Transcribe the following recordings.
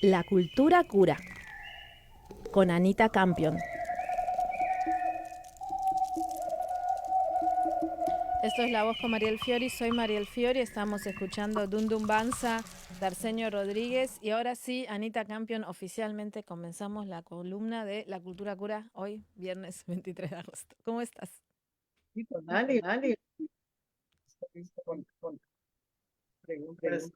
La cultura cura, con Anita Campion. Esto es La Voz con Mariel Fiori, soy Mariel Fiori, estamos escuchando Dum Dum Banza, Darsenio Rodríguez, y ahora sí, Anita Campion, oficialmente comenzamos la columna de La Cultura Cura, hoy, viernes 23 de agosto. ¿Cómo estás? Sí, pues dale, dale. Estoy listo con preguntas.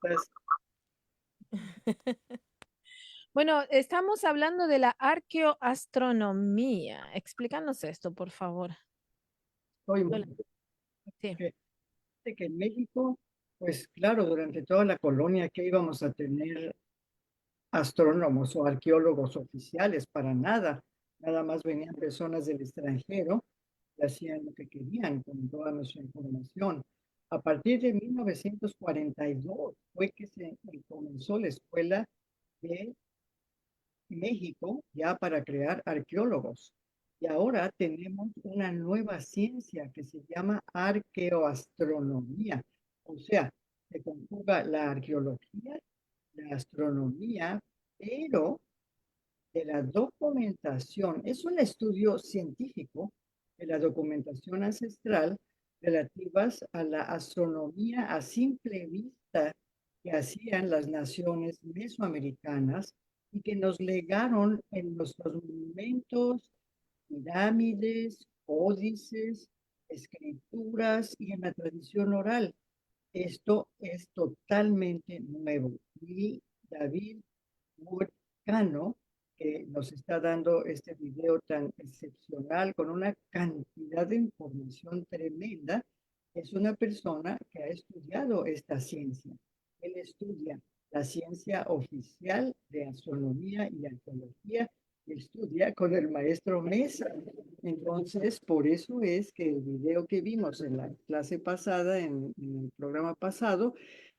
Bueno, estamos hablando de la arqueoastronomía. Explícanos esto, por favor. Estoy Hola. muy Sí. que en México, pues claro, durante toda la colonia que íbamos a tener astrónomos o arqueólogos oficiales, para nada. Nada más venían personas del extranjero y hacían lo que querían con toda nuestra información. A partir de 1942 fue que se comenzó la escuela de México ya para crear arqueólogos. Y ahora tenemos una nueva ciencia que se llama arqueoastronomía. O sea, se conjuga la arqueología, la astronomía, pero de la documentación. Es un estudio científico de la documentación ancestral relativas a la astronomía a simple vista que hacían las naciones mesoamericanas y que nos legaron en nuestros monumentos, pirámides, códices, escrituras y en la tradición oral. Esto es totalmente nuevo. Y David Wood Cano, que nos está dando este video tan excepcional con una cantidad de información tremenda, es una persona que ha estudiado esta ciencia. Él estudia la ciencia oficial de astronomía y arqueología y estudia con el maestro Mesa. Entonces, por eso es que el video que vimos en la clase pasada, en el programa pasado,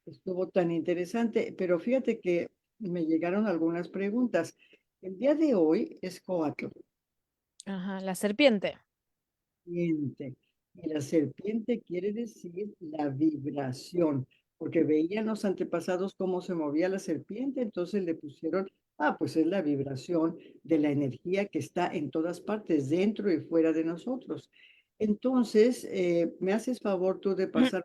estuvo tan interesante. Pero fíjate que me llegaron algunas preguntas. El día de hoy es Coatl, Ajá, la serpiente. serpiente, y la serpiente quiere decir la vibración, porque veían los antepasados cómo se movía la serpiente, entonces le pusieron, pues es la vibración de la energía que está en todas partes, dentro y fuera de nosotros. Entonces, me haces favor tú de pasar,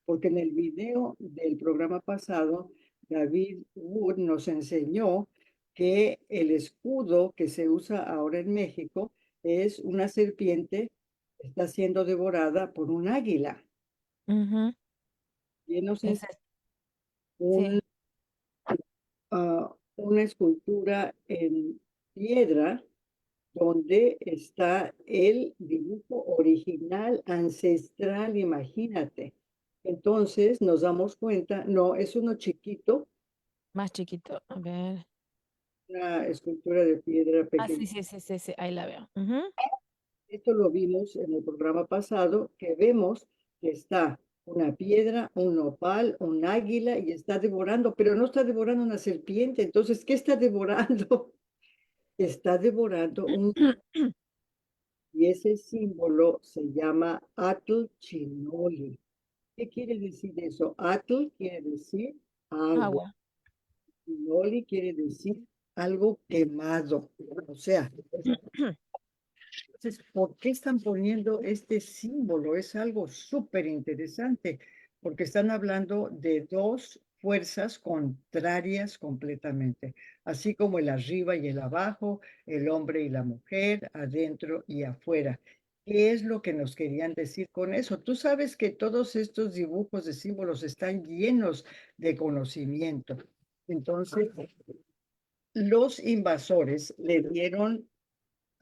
porque en el video del programa pasado, David Wood nos enseñó que el escudo que se usa ahora en México es una serpiente que está siendo devorada por un águila. Ujú, Y él nos enseñó ese, un, sí. una escultura en piedra donde está el dibujo original, ancestral, imagínate. Entonces nos damos cuenta, no, es uno chiquito, Más chiquito. A ver. una escultura de piedra Ah, sí, pequeña. sí, sí, sí, sí, ahí la veo. Ujú. Esto lo vimos en el programa pasado, que vemos que está una piedra, un nopal, un águila y está devorando, pero no está devorando una serpiente. Entonces, ¿qué está devorando? Está devorando un, y ese símbolo se llama Atl Chinoli. ¿Qué quiere decir eso? Atl quiere decir agua. Agua. Chinoli quiere decir algo quemado. O sea, entonces, ¿por qué están poniendo este símbolo? Es algo súper interesante, porque están hablando de dos fuerzas contrarias completamente, así como el arriba y el abajo, el hombre y la mujer, adentro y afuera. ¿Qué es lo que nos querían decir con eso? Tú sabes que todos estos dibujos de símbolos están llenos de conocimiento. Entonces, los invasores le dieron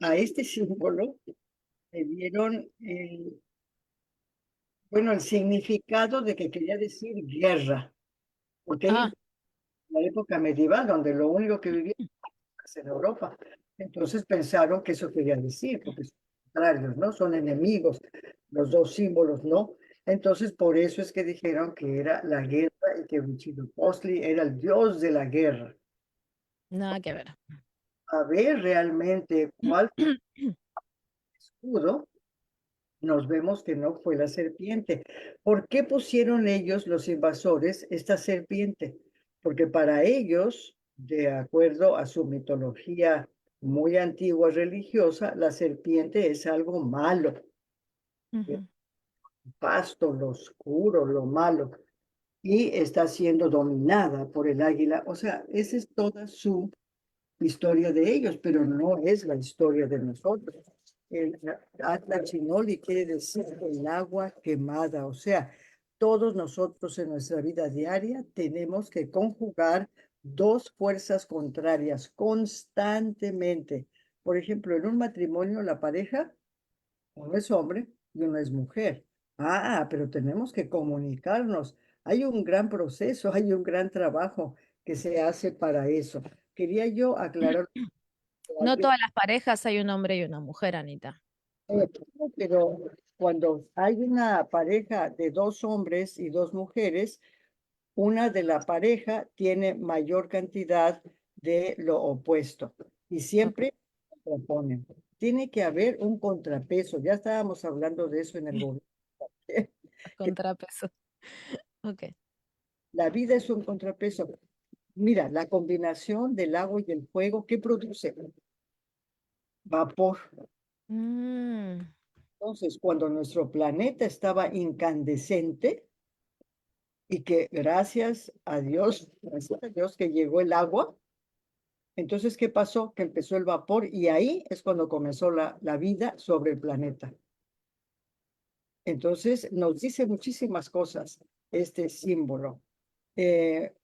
a este símbolo le dieron el significado de que quería decir guerra, porque Ah, en la época medieval, donde lo único que vivía era en Europa, entonces pensaron que eso quería decir, porque son contrarios, ¿no? Son enemigos, los dos símbolos, ¿no? Entonces, por eso es que dijeron que era la guerra y que Huitzilopochtli era el dios de la guerra. nada que ver. A ver realmente cuál fue el escudo. nos vemos que no fue la serpiente. ¿Por qué pusieron ellos, los invasores, esta serpiente? Porque para ellos, de acuerdo a su mitología muy antigua religiosa, la serpiente es algo malo, el Ujú. pasto, lo oscuro, lo malo, y está siendo dominada por el águila. O sea, esa es toda su historia de ellos, pero no es la historia de nosotros. El Atla Chinoli quiere decir el agua quemada, o sea, todos nosotros en nuestra vida diaria tenemos que conjugar dos fuerzas contrarias constantemente. Por ejemplo, en un matrimonio, la pareja, uno es hombre y uno es mujer. Ah, pero tenemos que comunicarnos. Hay un gran proceso, hay un gran trabajo que se hace para eso. Quería yo aclarar No algo, todas las parejas hay un hombre y una mujer, Anita. eh, pero cuando hay una pareja de dos hombres y dos mujeres, una de la pareja tiene mayor cantidad de lo opuesto y Ok. siempre proponen. Tiene que haber un contrapeso. Ya estábamos hablando de eso en el gobierno, que Contrapeso. Ok. la vida es un contrapeso. Mira, la combinación del agua y el fuego, ¿qué produce? Vapor. Mm, Entonces, cuando nuestro planeta estaba incandescente y que gracias a Dios que llegó el agua, entonces, ¿qué pasó? Que empezó el vapor y ahí es cuando comenzó la vida sobre el planeta. Entonces, nos dice muchísimas cosas este símbolo.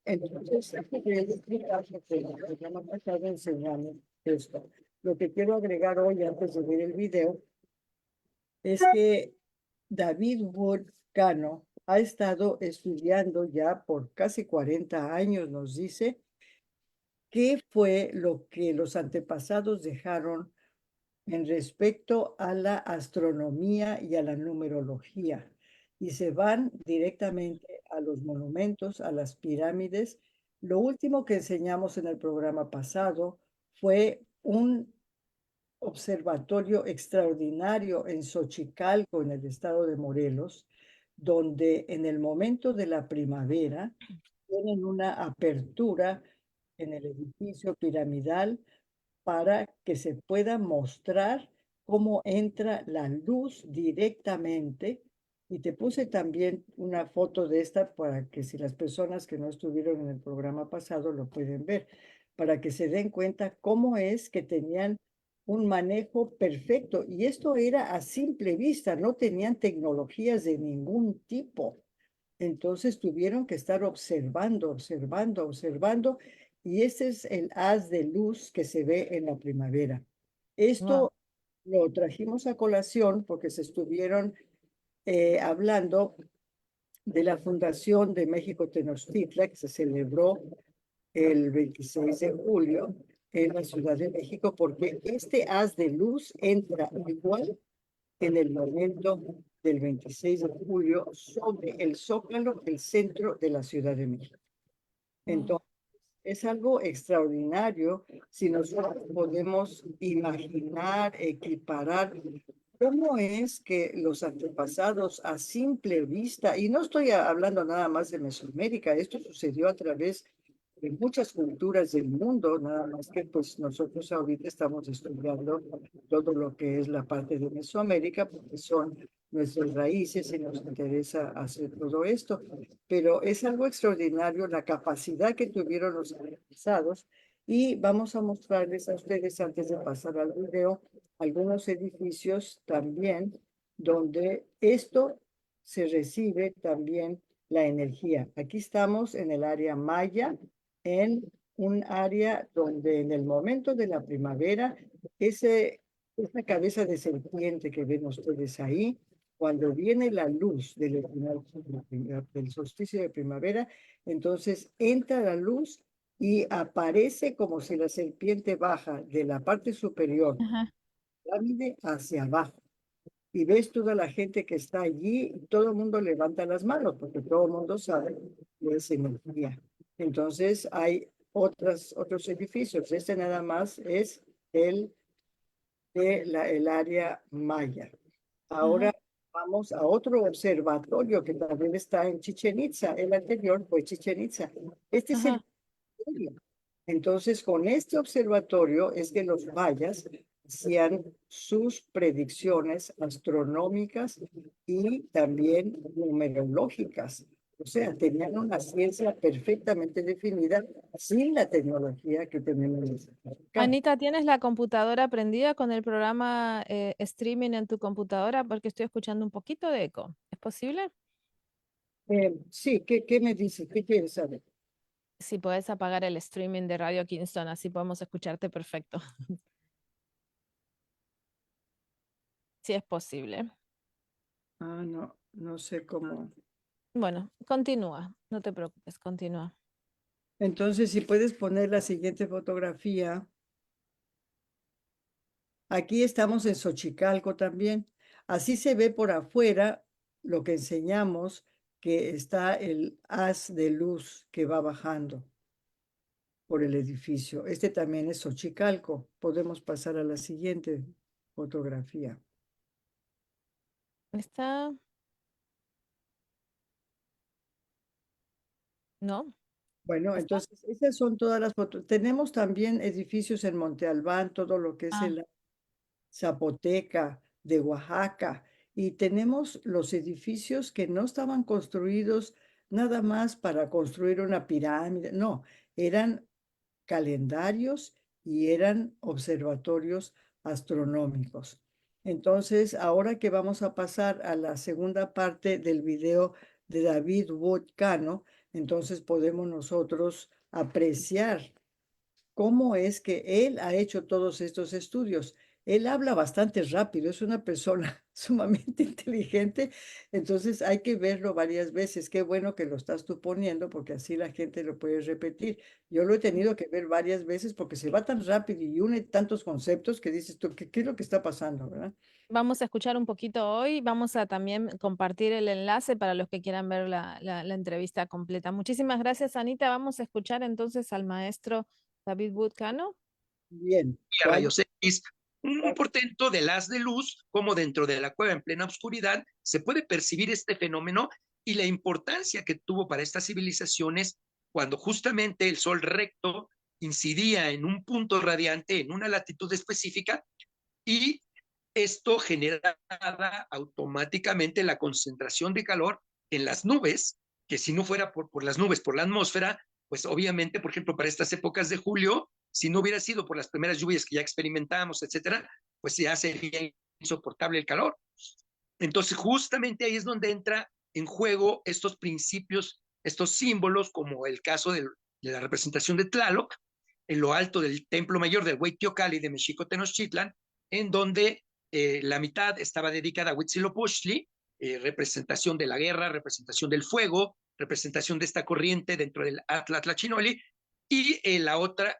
Entonces, quería explicarte que el programa pasado enseñamos esto. Lo que quiero agregar hoy, antes de ver el video, es que David Wood Cano ha estado estudiando ya por casi 40 años, nos dice, qué fue lo que los antepasados dejaron en respecto a la astronomía y a la numerología. Y se van directamente a los monumentos, a las pirámides. Lo último que enseñamos en el programa pasado fue un observatorio extraordinario en Xochicalco, en el estado de Morelos, donde en el momento de la primavera tienen una apertura en el edificio piramidal para que se pueda mostrar cómo entra la luz directamente. Y te puse también una foto de esta para que si las personas que no estuvieron en el programa pasado lo pueden ver, para que se den cuenta cómo es que tenían un manejo perfecto. Y esto era a simple vista, no tenían tecnologías de ningún tipo. Entonces tuvieron que estar observando, observando, observando, y ese es el haz de luz que se ve en la primavera. wow. Esto lo trajimos a colación porque se estuvieron hablando de la Fundación de México Tenochtitlan, que se celebró el 26 de julio en la Ciudad de México, porque este haz de luz entra igual en el momento del 26 de julio sobre el Zócalo, el centro de la Ciudad de México. Wow. Entonces, es algo extraordinario si nosotros podemos imaginar, equiparar cómo es que los antepasados a simple vista, y no estoy hablando nada más de Mesoamérica, esto sucedió a través de muchas culturas del mundo, nada más que pues nosotros ahorita estamos estudiando todo lo que es la parte de Mesoamérica, porque son nuestras raíces y nos interesa hacer todo esto, pero es algo extraordinario la capacidad que tuvieron los antepasados y vamos a mostrarles a ustedes antes de pasar al video algunos edificios también donde esto se recibe también la energía. Aquí estamos en el área maya, en un área donde en el momento de la primavera, esa cabeza de serpiente que ven ustedes ahí, cuando viene la luz del solsticio de primavera, entonces entra la luz y aparece como si la serpiente baja de la parte superior Ajá. pirámide hacia abajo. Y ves toda la gente que está allí, y todo el mundo levanta las manos, porque todo el mundo sabe que es energía. Entonces hay otros edificios. Este nada más es el el área maya. Ahora Ajá. vamos a otro observatorio que también está en Chichén Itzá. El anterior fue Chichén Itzá. Este es el Ajá. observatorio. Entonces, con este observatorio es que los mayas hacían sus predicciones astronómicas y también numerológicas. O sea, tenían una ciencia perfectamente definida sin la tecnología que tenemos acá. Anita, ¿tienes la computadora prendida con el programa streaming en tu computadora? Porque estoy escuchando un poquito de eco. ¿Es posible? Sí, ¿qué me dice? ¿Qué quieres saber? Si puedes apagar el streaming de Radio Kingston, así podemos escucharte perfecto. Si es posible. Ah, no, no sé cómo. Bueno, continúa, no te preocupes, continúa. Entonces, si puedes poner la siguiente fotografía. Aquí estamos en Xochicalco también. Así se ve por afuera lo que enseñamos, que está el haz de luz que va bajando por el edificio. Este también es Xochicalco. Podemos pasar a la siguiente fotografía. ¿Está? ¿No? Bueno, ¿Está? entonces esas son todas las fotos. Tenemos también edificios en Monte Albán, todo lo que es Ah, el Zapoteca, de Oaxaca, y tenemos los edificios que no estaban construidos nada más para construir una pirámide, no, eran calendarios y eran observatorios astronómicos. Entonces, ahora que vamos a pasar a la segunda parte del video de David Wood Cano, entonces podemos nosotros apreciar cómo es que él ha hecho todos estos estudios. Él habla bastante rápido, es una persona sumamente inteligente, entonces hay que verlo varias veces. Qué bueno que lo estás tú poniendo porque así la gente lo puede repetir. Yo lo he tenido que ver varias veces porque se va tan rápido y une tantos conceptos que dices tú, ¿qué es lo que está pasando, verdad? vamos a escuchar un poquito hoy. Vamos a también compartir el enlace para los que quieran ver la entrevista completa. Muchísimas gracias, Anita. Vamos a escuchar entonces al maestro David Woodcano. Bien, A vale. rayos X, un portento del haz de luz, como dentro de la cueva en plena oscuridad se puede percibir este fenómeno y la importancia que tuvo para estas civilizaciones cuando justamente el sol recto incidía en un punto radiante en una latitud específica y esto generaba automáticamente la concentración de calor en las nubes, que si no fuera por las nubes, por la atmósfera, pues obviamente, por ejemplo, para estas épocas de julio, si no hubiera sido por las primeras lluvias que ya experimentamos, etcétera, pues ya sería insoportable el calor. Entonces, justamente ahí es donde entra en juego estos principios, estos símbolos, como el caso de la representación de Tlaloc, en lo alto del templo mayor del Huaytiocali de Mexico Tenochtitlan, en donde la mitad estaba dedicada a Huitzilopochtli, representación de la guerra, representación del fuego, representación de esta corriente dentro del Atlatlachinoli, y la otra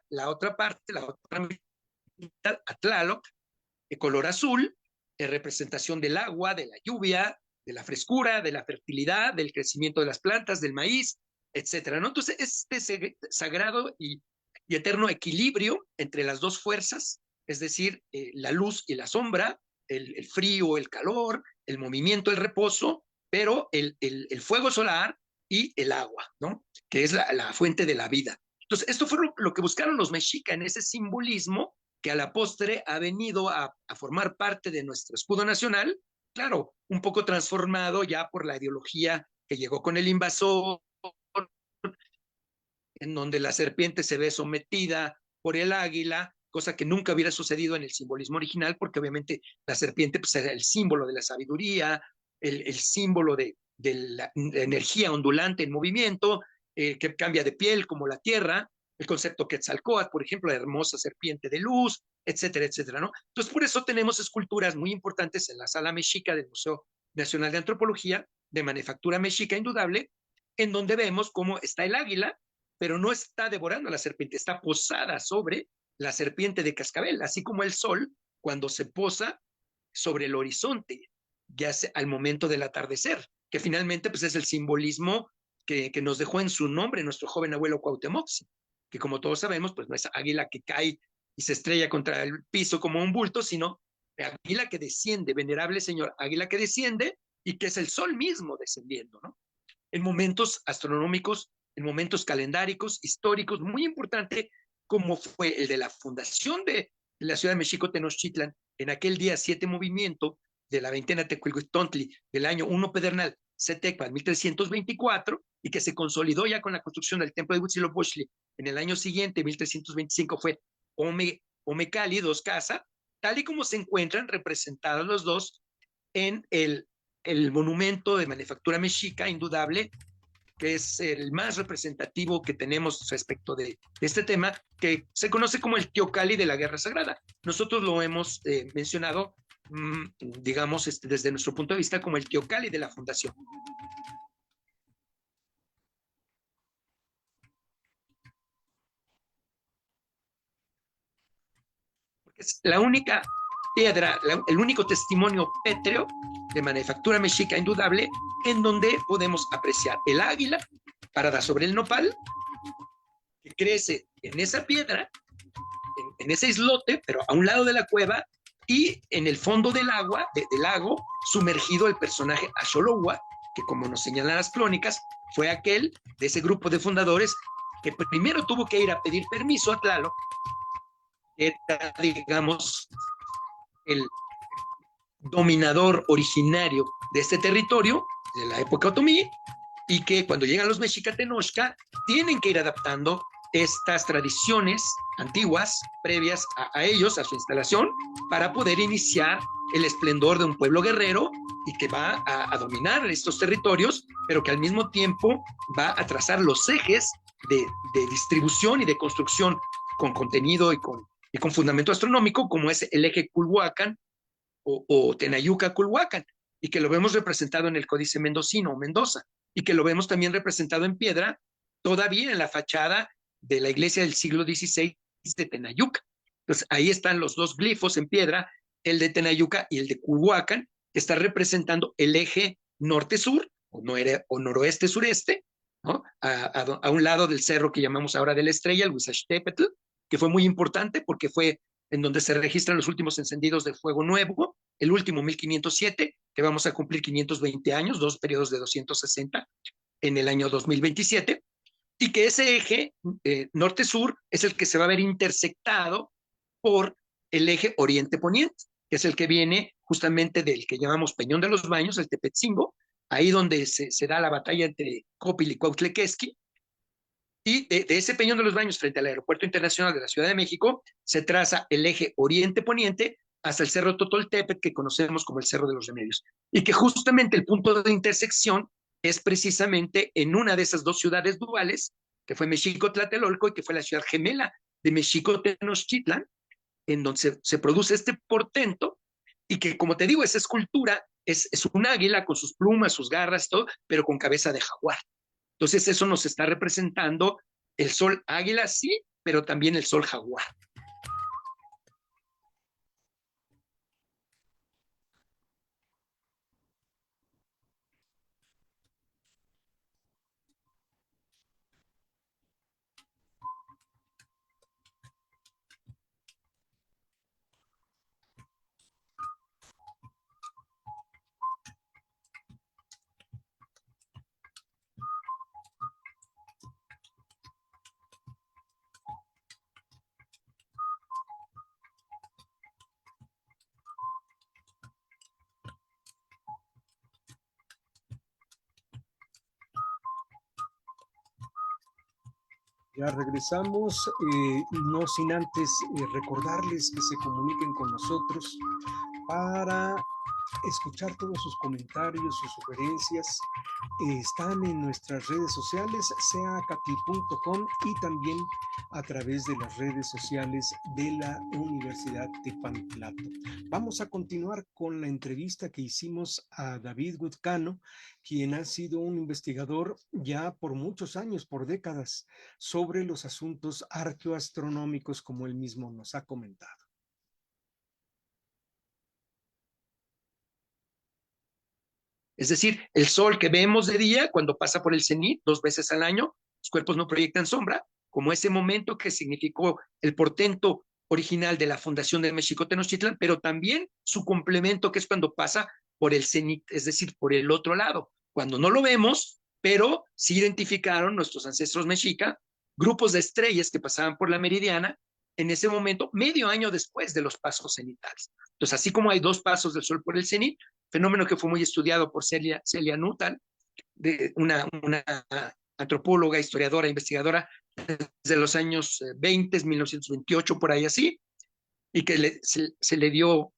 parte, la otra mitad, a Tlaloc, de color azul, representación del agua, de la lluvia, de la frescura, de la fertilidad, del crecimiento de las plantas, del maíz, etcétera, ¿no? Entonces, este sagrado y eterno equilibrio entre las dos fuerzas, es decir, la luz y la sombra, el frío, el calor, el movimiento, el reposo, pero el fuego solar y el agua, ¿no? Que es la fuente de la vida. Entonces, esto fue lo que buscaron los mexicas en ese simbolismo que a la postre ha venido a formar parte de nuestro escudo nacional, claro, un poco transformado ya por la ideología que llegó con el invasor, en donde la serpiente se ve sometida por el águila, cosa que nunca hubiera sucedido en el simbolismo original, porque obviamente la serpiente pues, era el símbolo de la sabiduría, el símbolo de la energía ondulante en movimiento, que cambia de piel como la tierra, el concepto Quetzalcóatl, por ejemplo, la hermosa serpiente de luz, etcétera, etcétera, ¿no? Entonces, por eso tenemos esculturas muy importantes en la sala mexica del Museo Nacional de Antropología, de manufactura mexica indudable, en donde vemos cómo está el águila, pero no está devorando a la serpiente, está posada sobre la serpiente de cascabel, así como el sol cuando se posa sobre el horizonte, ya sea al momento del atardecer, que finalmente pues, es el simbolismo que nos dejó en su nombre nuestro joven abuelo Cuauhtémoc, que como todos sabemos, pues no es águila que cae y se estrella contra el piso como un bulto, sino águila que desciende, venerable señor, águila que desciende y que es el sol mismo descendiendo, ¿no? En momentos astronómicos, en momentos calendáricos, históricos, muy importante, como fue el de la fundación de la ciudad de México Tenochtitlan, en aquel día 7 movimiento de la veintena Tecuihuitontli del año 1 Pedernal, Setecpa, 1324, y que se consolidó ya con la construcción del templo de Huitzilopochtli en el año siguiente, 1325, fue Omecali, dos casas, tal y como se encuentran representados los dos en el monumento de manufactura mexica, indudable, que es el más representativo que tenemos respecto de este tema, que se conoce como el Teocalli de la Guerra Sagrada. Nosotros lo hemos mencionado, digamos, desde nuestro punto de vista, como el Teocalli de la fundación. Porque es la única piedra, el único testimonio pétreo de manufactura mexica indudable en donde podemos apreciar el águila parada sobre el nopal que crece en esa piedra, en ese islote, pero a un lado de la cueva, y en el fondo del agua, del lago, sumergido el personaje Axolowa, que como nos señalan las crónicas, fue aquel de ese grupo de fundadores que primero tuvo que ir a pedir permiso a Tlaloc, que era, digamos, el dominador originario de este territorio, de la época otomí, y que cuando llegan los Mexicatenochca tienen que ir adaptando estas tradiciones antiguas, previas a ellos, a su instalación, para poder iniciar el esplendor de un pueblo guerrero y que va a dominar estos territorios, pero que al mismo tiempo va a trazar los ejes de distribución y de construcción con contenido y con fundamento astronómico, como es el eje Culhuacan o Tenayuca-Culhuacan, y que lo vemos representado en el Códice Mendocino o Mendoza, y que lo vemos también representado en piedra, todavía en la fachada de la iglesia del siglo XVI de Tenayuca. Entonces, ahí están los dos glifos en piedra, el de Tenayuca y el de Culhuacan, que está representando el eje norte-sur, o noroeste-sureste, ¿no? A un lado del cerro que llamamos ahora de la Estrella, el Huizachtepetl, que fue muy importante porque fue en donde se registran los últimos encendidos de fuego nuevo, el último 1507, que vamos a cumplir 520 años, dos periodos de 260 en el año 2027, y que ese eje norte-sur es el que se va a ver intersectado por el eje oriente-poniente, que es el que viene justamente del que llamamos Peñón de los Baños, el Tepetzingo, ahí donde se da la batalla entre Copil y Cuautlequesqui, y de ese Peñón de los Baños frente al Aeropuerto Internacional de la Ciudad de México se traza el eje oriente-poniente hasta el Cerro Totoltepetl, que conocemos como el Cerro de los Remedios, y que justamente el punto de intersección es precisamente en una de esas dos ciudades duales, que fue Mexico-Tlatelolco y que fue la ciudad gemela de Mexico-Tenochtitlan, en donde se produce este portento, y que, como te digo, esa escultura es un águila con sus plumas, sus garras, todo, pero con cabeza de jaguar. Entonces eso nos está representando el sol águila, sí, pero también el sol jaguar. Ya regresamos, no sin antes recordarles que se comuniquen con nosotros para escuchar todos sus comentarios, sus sugerencias. Están en nuestras redes sociales, seacatl.com, y también a través de las redes sociales de la Universidad Tepantlato. Vamos a continuar con la entrevista que hicimos a David Gutcano, quien ha sido un investigador ya por muchos años, por décadas, sobre los asuntos arqueoastronómicos, como él mismo nos ha comentado. Es decir, el sol que vemos de día cuando pasa por el cenit 2 veces al año, los cuerpos no proyectan sombra, como ese momento que significó el portento original de la fundación de México Tenochtitlan, pero también su complemento, que es cuando pasa por el cenit, es decir, por el otro lado, cuando no lo vemos, pero sí identificaron nuestros ancestros mexica grupos de estrellas que pasaban por la meridiana en ese momento, medio año después de los pasos cenitales. Entonces, así como hay 2 pasos del Sol por el cenit, fenómeno que fue muy estudiado por Celia Nuttall, una antropóloga, historiadora, investigadora desde los años 20, 1928, por ahí así, y que se le dio,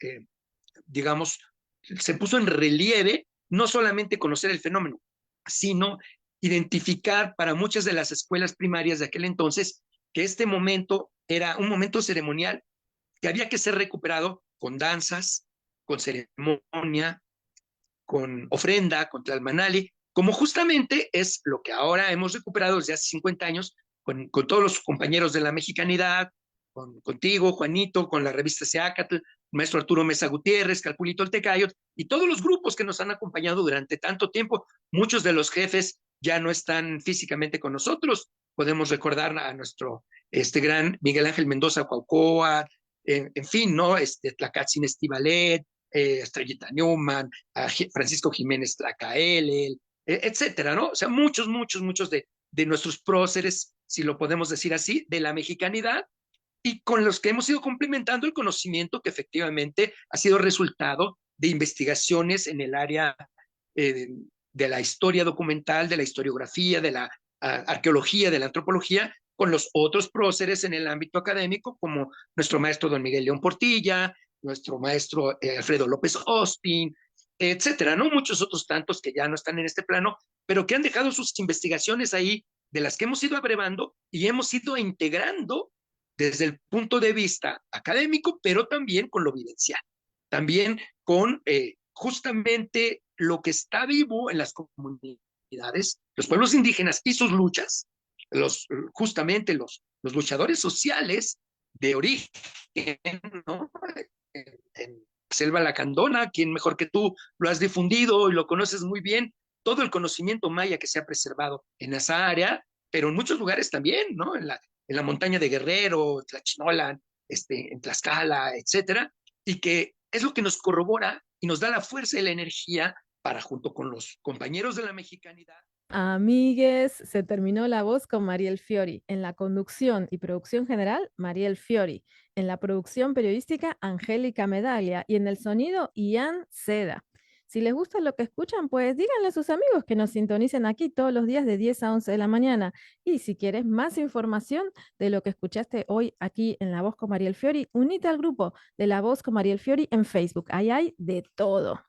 digamos, se puso en relieve no solamente conocer el fenómeno, sino identificar para muchas de las escuelas primarias de aquel entonces que este momento era un momento ceremonial que había que ser recuperado con danzas, con ceremonia, con ofrenda, con tlalmanali, como justamente es lo que ahora hemos recuperado desde hace 50 años con todos los compañeros de la mexicanidad, contigo, Juanito, con la revista Seacatl, maestro Arturo Mesa Gutiérrez, Calpulito el Tecayot, y todos los grupos que nos han acompañado durante tanto tiempo. Muchos de los jefes ya no están físicamente con nosotros. Podemos recordar a nuestro gran Miguel Ángel Mendoza Cuaucoa, en fin, ¿no? Tlacatzin Estivalet, Estrellita Newman, a Francisco Jiménez Tlacaelel, etcétera, ¿no? O sea, muchos de nuestros próceres, si lo podemos decir así, de la mexicanidad, y con los que hemos ido complementando el conocimiento que efectivamente ha sido resultado de investigaciones en el área de la historia documental, de la historiografía, de la arqueología, de la antropología, con los otros próceres en el ámbito académico, como nuestro maestro don Miguel León Portilla, nuestro maestro Alfredo López Ospin, etcétera, ¿no? Muchos otros tantos que ya no están en este plano, pero que han dejado sus investigaciones ahí, de las que hemos ido abrevando y hemos ido integrando desde el punto de vista académico, pero también con lo vivencial, también con justamente lo que está vivo en las comunidades, los pueblos indígenas y sus luchas, justamente los luchadores sociales de origen, ¿no? En Selva Lacandona, quien mejor que tú lo has difundido y lo conoces muy bien, todo el conocimiento maya que se ha preservado en esa área, pero en muchos lugares también, ¿no? En la montaña de Guerrero, Tlaxinolan, en Tlaxcala, etcétera, y que es lo que nos corrobora y nos da la fuerza y la energía para, junto con los compañeros de la mexicanidad. Amigues, se terminó La Voz con Mariel Fiori. En la conducción y producción general, Mariel Fiori. En la producción periodística, Angélica Medaglia. Y en el sonido, Ian Seda. Si les gusta lo que escuchan, pues díganle a sus amigos que nos sintonicen aquí todos los días de 10 a 11 de la mañana. Y si quieres más información de lo que escuchaste hoy aquí en La Voz con Mariel Fiori, unite al grupo de La Voz con Mariel Fiori en Facebook. Ahí hay de todo.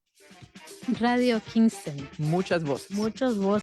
Radio Kingston. Muchas voces. Muchas voces.